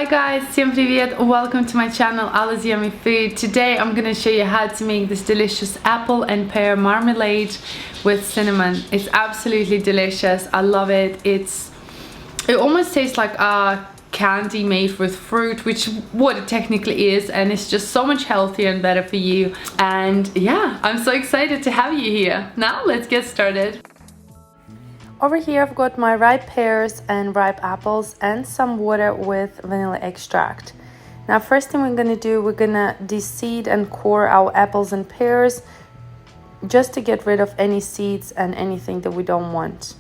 guys, всем привет! Welcome to my channel AllasYummyFood. Today I'm gonna show you how to make this delicious apple and pear marmalade with cinnamon. It's absolutely delicious. I love it. It almost tastes like a candy made with fruit, which what it technically is, and it's just so much healthier and better for you. And yeah, I'm so excited to have you here. Now let's get started. Over here I've got my ripe pears and ripe apples and some water with vanilla extract. Now first thing we're gonna do, we're gonna de-seed and core our apples and pears just to get rid of any seeds and anything that we don't want.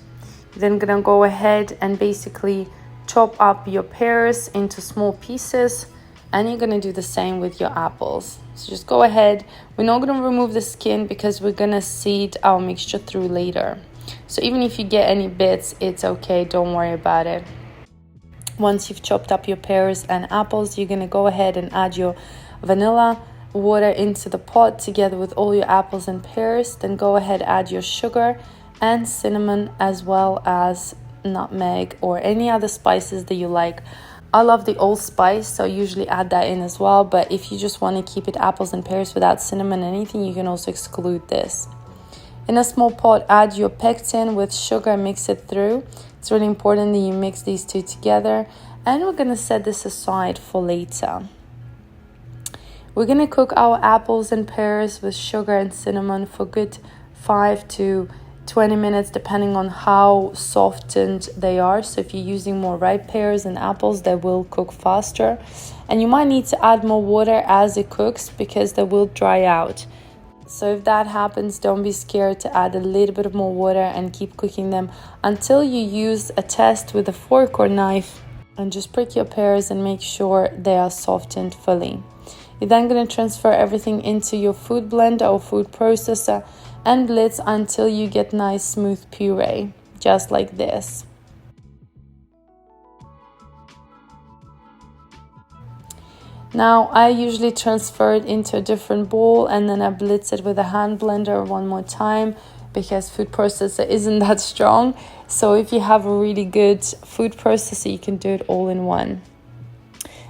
You're then gonna go ahead and basically chop up your pears into small pieces, and you're gonna do the same with your apples. So just go ahead. We're not gonna remove the skin because we're gonna seed our mixture through later. So even if you get any bits, it's okay, don't worry about it. Once you've chopped up your pears and apples, you're gonna go ahead and add your vanilla water into the pot together with all your apples and pears. Then go ahead, add your sugar and cinnamon, as well as nutmeg or any other spices that you like. I love the allspice, so I usually add that in as well, but if you just want to keep it apples and pears without cinnamon or anything, you can also exclude this. In a small pot, add your pectin with sugar and mix it through. It's really important that you mix these two together, and we're going to set this aside for later. We're going to cook our apples and pears with sugar and cinnamon for good 5 to 20 minutes depending on how softened they are. So if you're using more ripe pears and apples, they will cook faster, and you might need to add more water as it cooks because they will dry out. So if that happens, don't be scared to add a little bit more water and keep cooking them until you use a test with a fork or knife and just prick your pears and make sure they are softened fully. You're then going to transfer everything into your food blender or food processor and blitz until you get nice smooth puree, just like this. Now I usually transfer it into a different bowl and then I blitz it with a hand blender one more time because food processor isn't that strong. So if you have a really good food processor, you can do it all in one.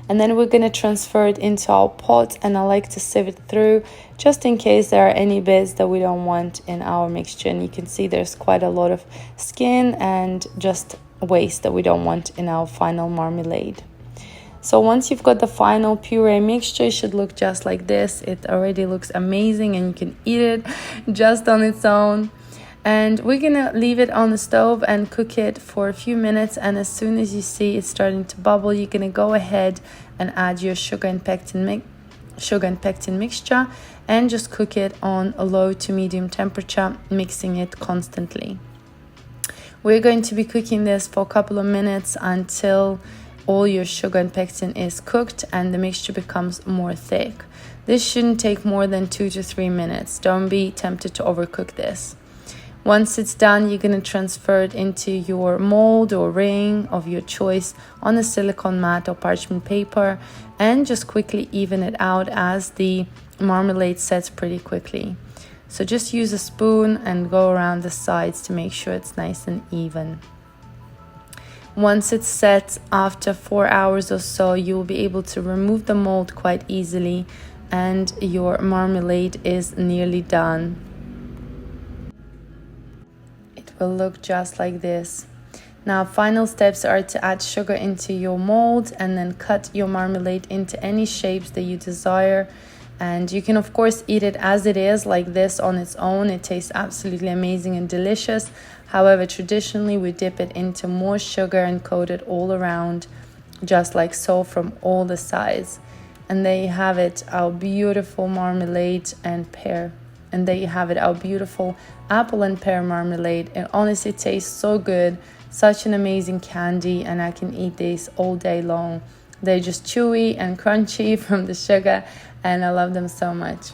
And then we're going to transfer it into our pot, and I like to sieve it through just in case there are any bits that we don't want in our mixture. And you can see there's quite a lot of skin and just waste that we don't want in our final marmalade. So once you've got the final puree mixture, it should look just like this. It already looks amazing and you can eat it just on its own. And we're gonna leave it on the stove and cook it for a few minutes, and as soon as you see it starting to bubble, you're gonna go ahead and add your sugar and pectin mixture and just cook it on a low to medium temperature, mixing it constantly. We're going to be cooking this for a couple of minutes until all your sugar and pectin is cooked and the mixture becomes more thick. This shouldn't take more than 2 to 3 minutes. Don't be tempted to overcook this. Once it's done, you're going to transfer it into your mold or ring of your choice on a silicone mat or parchment paper and just quickly even it out as the marmalade sets pretty quickly. So just use a spoon and go around the sides to make sure it's nice and even. Once it's set, after 4 hours or so, you will be able to remove the mold quite easily and your marmalade is nearly done. It will look just like this. Now, final steps are to add sugar into your mold and then cut your marmalade into any shapes that you desire. And you can of course eat it as it is, like this on its own. It tastes absolutely amazing and delicious. However, traditionally we dip it into more sugar and coat it all around, just like so, from all the sides. And there you have it, our beautiful marmalade and pear. And there you have it, our beautiful apple and pear marmalade. It honestly tastes so good, such an amazing candy, and I can eat these all day long. They're just chewy and crunchy from the sugar, and I love them so much.